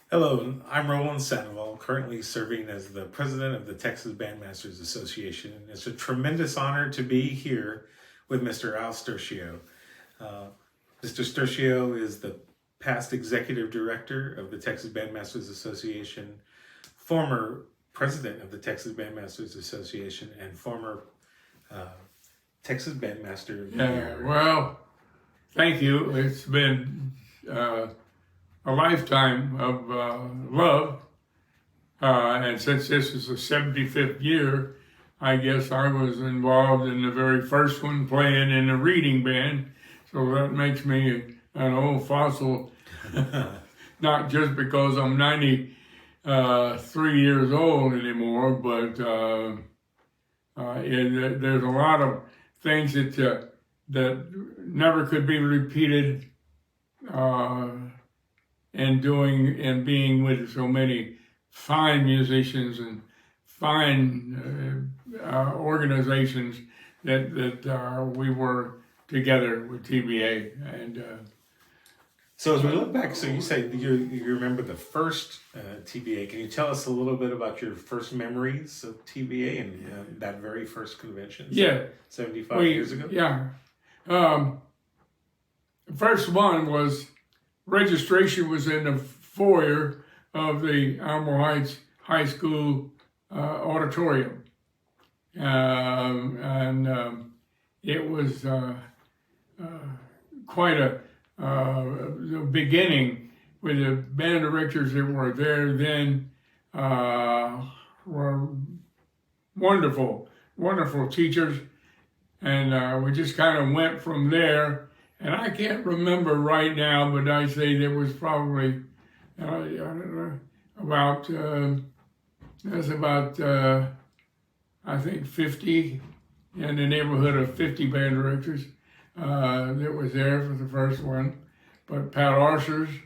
Hello, I'm Roland Sandoval, currently serving as the president of the Texas Bandmasters Association. And it's a tremendous honor to be here with Mr. Al Sturchio. Mr. Sturchio is the past executive director of the Texas Bandmasters Association, former president of the Texas Bandmasters Association, and former Texas Bandmaster of the Year. Well, thank you. It's been a lifetime of love. And since this is the 75th year, I guess I was involved in the very first one, playing in the reading band. So that makes me an old fossil, not just because I'm 93 years old anymore, but there's a lot of things that never could be repeated, and doing and being with so many fine musicians and fine organizations that we were together with TBA. And so as we look back, so you say you remember the first TBA. Can you tell us a little bit about your first memories of TBA and that very first convention? Yeah, 75 years ago. Yeah, the first one was registration was in the foyer of the Alamo Heights High School auditorium, and it was quite a beginning with the band directors that were there then were wonderful teachers, and we just kind of went from there. And I can't remember right now, but I say there was probably I don't know, about I think 50, in the neighborhood of 50 band directors that was there for the first one. But Pat Arshers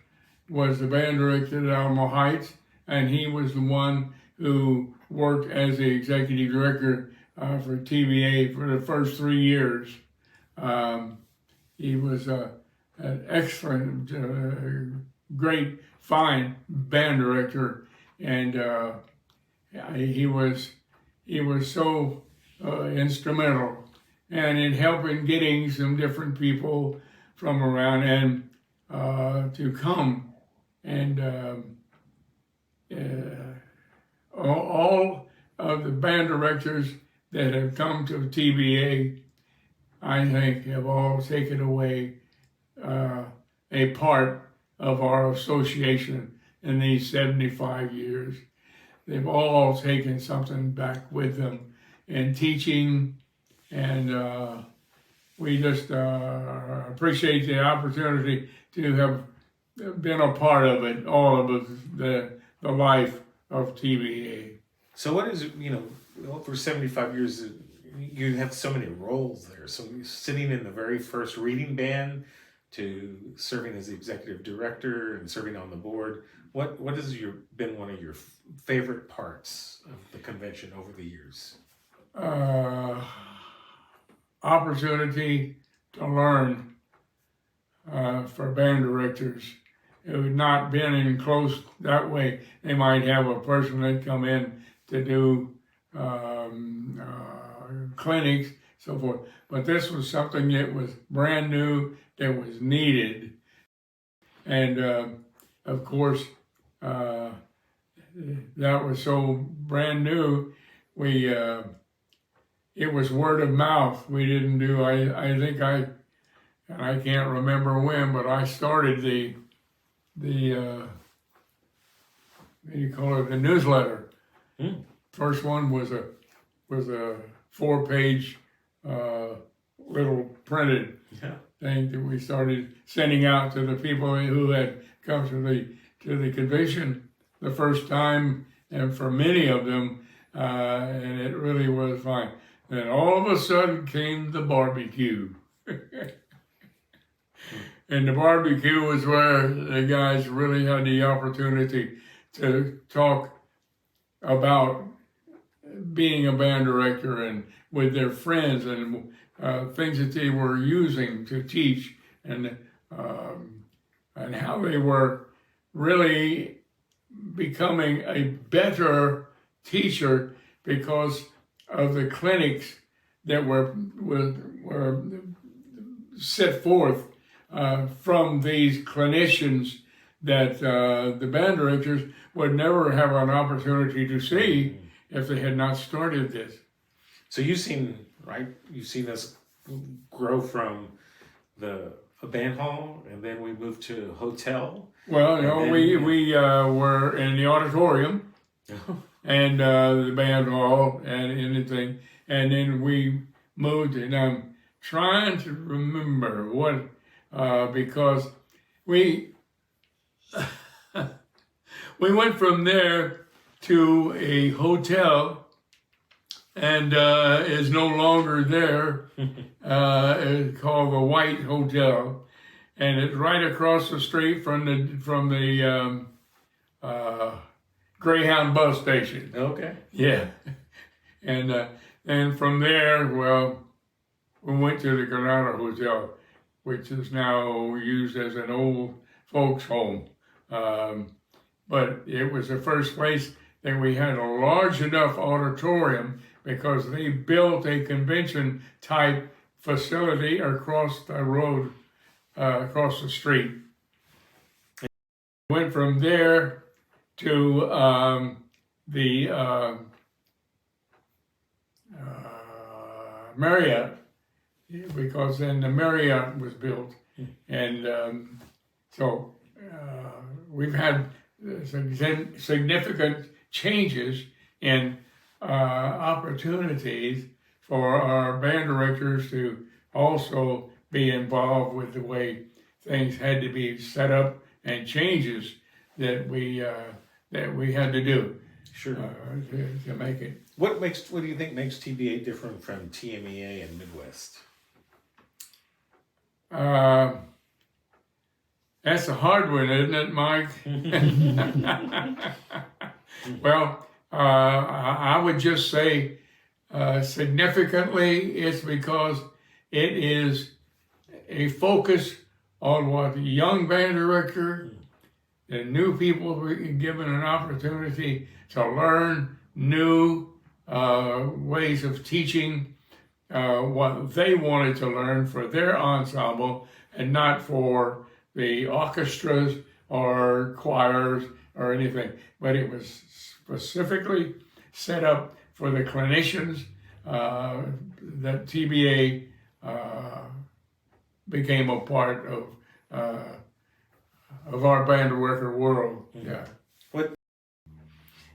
was the band director at Alamo Heights, and he was the one who worked as the executive director for TBA for the first 3 years. He was an excellent, great, fine band director, and he was so instrumental and in helping getting some different people from around and to come, and all of the band directors that have come to TBA, I think, have all taken away a part of our association in these 75 years. They've all taken something back with them in teaching, and we just appreciate the opportunity to have been a part of it, all of us, the life of TBA. So what is it, over 75 years, you have so many roles there. So you're sitting in the very first reading band to serving as the executive director and serving on the board. What has been one of your favorite parts of the convention over the years? Opportunity to learn for band directors. It would not been in close that way. They might have a person that come in to do clinics, so forth. But this was something that was brand new, that was needed. And of course, that was so brand new, it was word of mouth. We didn't do, I think and I can't remember when, but I started the what do you call it, the newsletter. First one was a 4-page little printed thing that we started sending out to the people who had come to the convention the first time, and for many of them, and it really was fine. Then all of a sudden came the barbecue. And the barbecue was where the guys really had the opportunity to talk about being a band director and with their friends and things that they were using to teach, and how they were really becoming a better teacher because of the clinics that were set forth from these clinicians that the band directors would never have an opportunity to see if they had not started this. So you've seen us grow from a band hall, and then we moved to a hotel. Well, we were in the auditorium and the band hall and anything, and then we moved, and I'm trying to remember what, because we went from there to a hotel, and is no longer there. It's called the White Hotel, and it's right across the street from the Greyhound bus station. Okay. Yeah, and from there, well, we went to the Granada Hotel, which is now used as an old folks' home. But it was the first place that we had a large enough auditorium because they built a convention type facility across the road, across the street. Went from there to the Marriott, because then the Marriott was built. And so we've had significant changes in opportunities for our band directors to also be involved with the way things had to be set up and changes that we had to do. Sure. To make it. What do you think makes TBA different from TMEA and Midwest? That's a hard one, isn't it, Mike? Well, I would just say significantly it's because it is a focus on what the young band director, the new people were given an opportunity to learn new ways of teaching what they wanted to learn for their ensemble and not for the orchestras or choirs or anything. But it was specifically set up for the clinicians that TBA became a part of our band worker world. Yeah.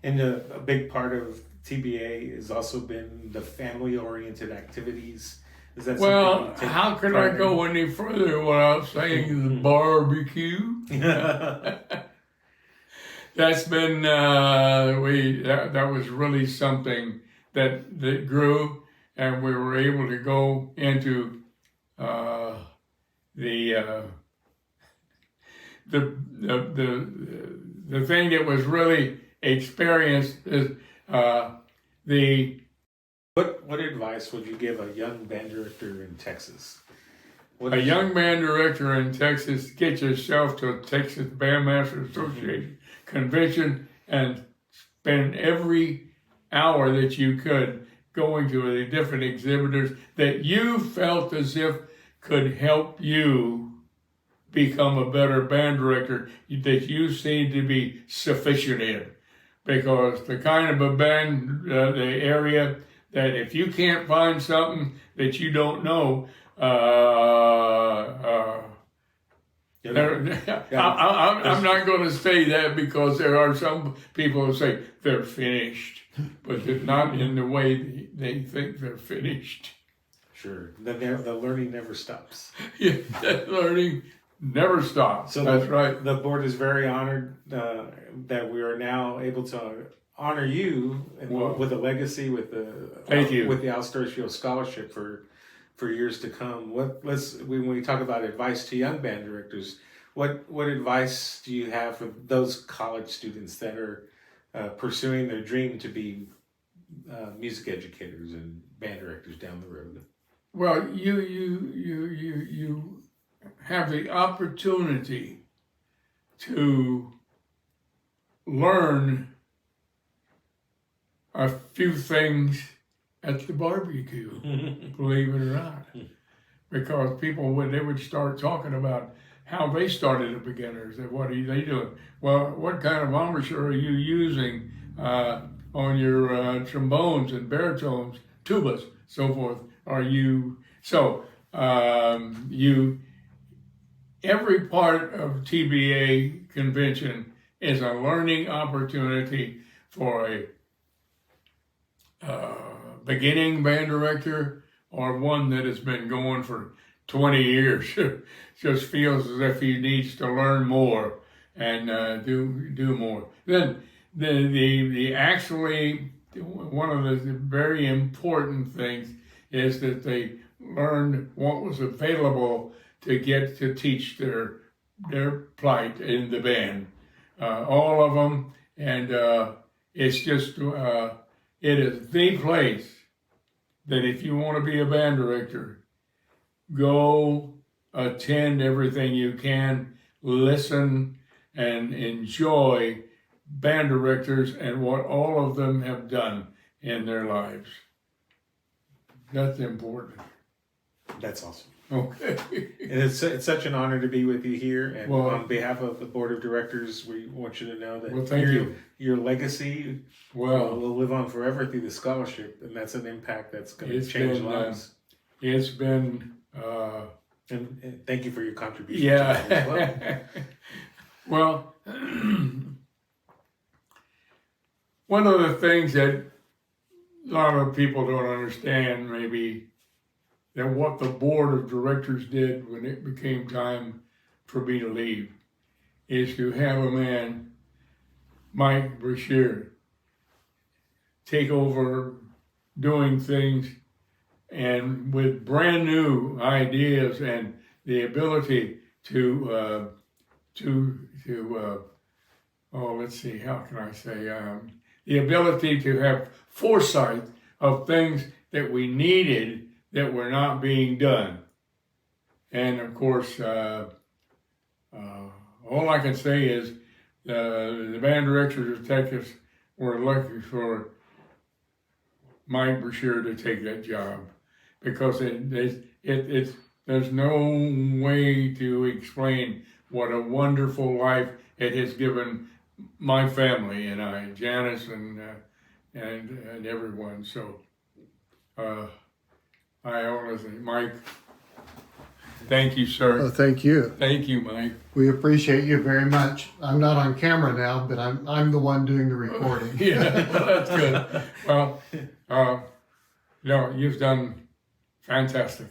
And a big part of TBA has also been the family-oriented activities. Is that well? How could I go any further without saying the barbecue? That's been that was really something that grew, and we were able to go into the thing that was really experienced is What advice would you give a young band director in Texas? A young band director in Texas, get yourself to a Texas Bandmasters Association convention and spend every hour that you could going to the different exhibitors that you felt as if could help you become a better band director that you seem to be sufficient in. Because the kind of a band, the area that if you can't find something that you don't know, I'm not going to say that because there are some people who say they're finished, but they're not in the way they think they're finished. Sure, the learning never stops. Yeah, that learning never stops. So that's right. The board is very honored that we are now able to honor you with a legacy with the Al Sturchio Scholarship for years to come. When we talk about advice to young band directors, what advice do you have for those college students that are pursuing their dream to be music educators and band directors down the road? Well, you have the opportunity to learn a few things at the barbecue, believe it or not. Because people, when they would start talking about how they started as beginners, and what are they doing? Well, what kind of embouchure are you using on your trombones and baritones, tubas, so forth? Are you, so every part of TBA convention is a learning opportunity for a beginning band director or one that has been going for 20 years. Just feels as if he needs to learn more and do more. Then the actually one of the very important things is that they learned what was available to get to teach their plight in the band, all of them, and it's just it is the place that if you want to be a band director, go attend everything you can, listen and enjoy band directors and what all of them have done in their lives. That's important. That's awesome. Okay. And it's such an honor to be with you here. And Well, on behalf of the board of directors, we want you to know that Well, thank you. your legacy Well, will live on forever through the scholarship, and that's an impact that's going to It's change been, lives. it's been, And thank you for your contribution. To that as well. yeah. Well, one of the things that a lot of people don't understand, maybe, that what the board of directors did when it became time for me to leave, is to have a man, Mike Brashear, take over doing things and with brand new ideas and the ability to let's see, how can I say, the ability to have foresight of things that we needed that were not being done. And of course, all I can say is the band directors of Texas were lucky for Mike Brashear to take that job, because there's no way to explain what a wonderful life it has given my family and I, Janice and everyone. So I honestly, Mike, thank you, sir. Oh, thank you. Thank you, Mike. We appreciate you very much. I'm not on camera now, but I'm the one doing the recording. Yeah, well, that's good. Well, no, you've done fantastic.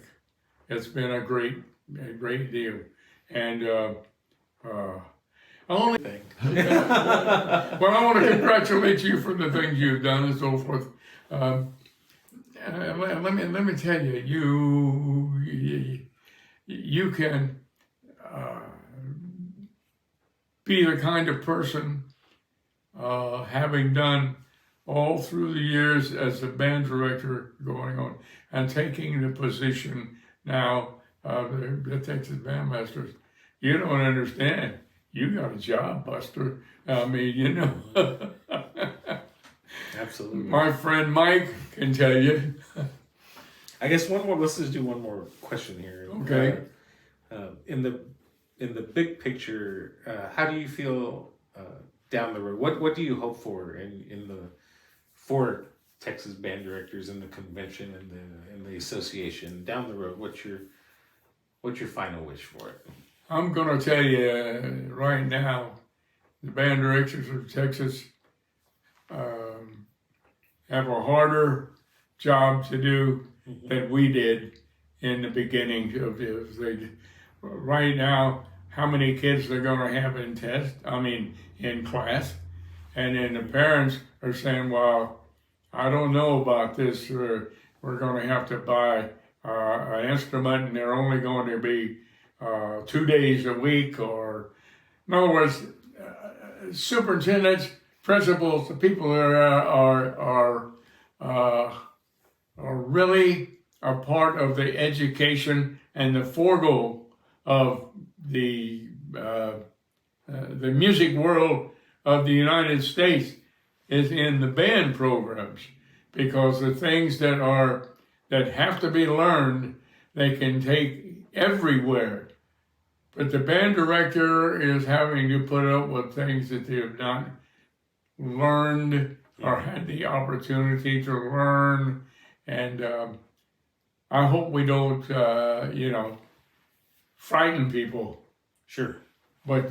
It's been a great deal, and only. Well, I want to congratulate you for the things you've done and so forth. Let me tell you, you can be the kind of person, having done all through the years as a band director going on, and taking the position now of the Texas Bandmasters. You don't understand. You got a job, Buster. I mean, you know. Absolutely. My friend Mike can tell you. I guess one more. Let's just do one more question here. Okay. In the big picture, how do you feel down the road? What do you hope for for Texas band directors in the convention and the association down the road? What's your final wish for it? I'm going to tell you right now, the band directors of Texas have a harder job to do than we did in the beginning of this. Right now, how many kids they're going to have in class, and then the parents are saying, well, I don't know about this. We're going to have to buy an instrument, and they're only going to be 2 days a week. Or, in other words, superintendents, principals, the people that are really a part of the education and the forego of the music world of the United States is in the band programs, because the things that have to be learned, they can take everywhere. But the band director is having to put up with things that they have not learned or had the opportunity to learn. And I hope we don't, frighten people. Sure. But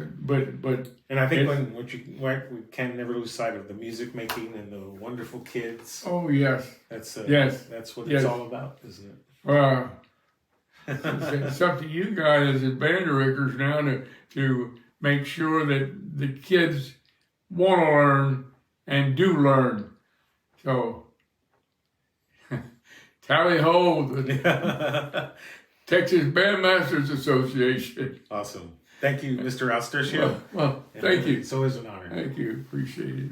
And I think we can never lose sight of the music making and the wonderful kids. oh yes, That's yes, that's what yes. it's all about, isn't it? It's up to you guys as band directors now to make sure that the kids want to learn and do learn. So, tally ho, the Texas Bandmasters Association. Awesome. Thank you, Mr. Al Sturchio. Well, thank you. It's always an honor. Thank you. Appreciate it.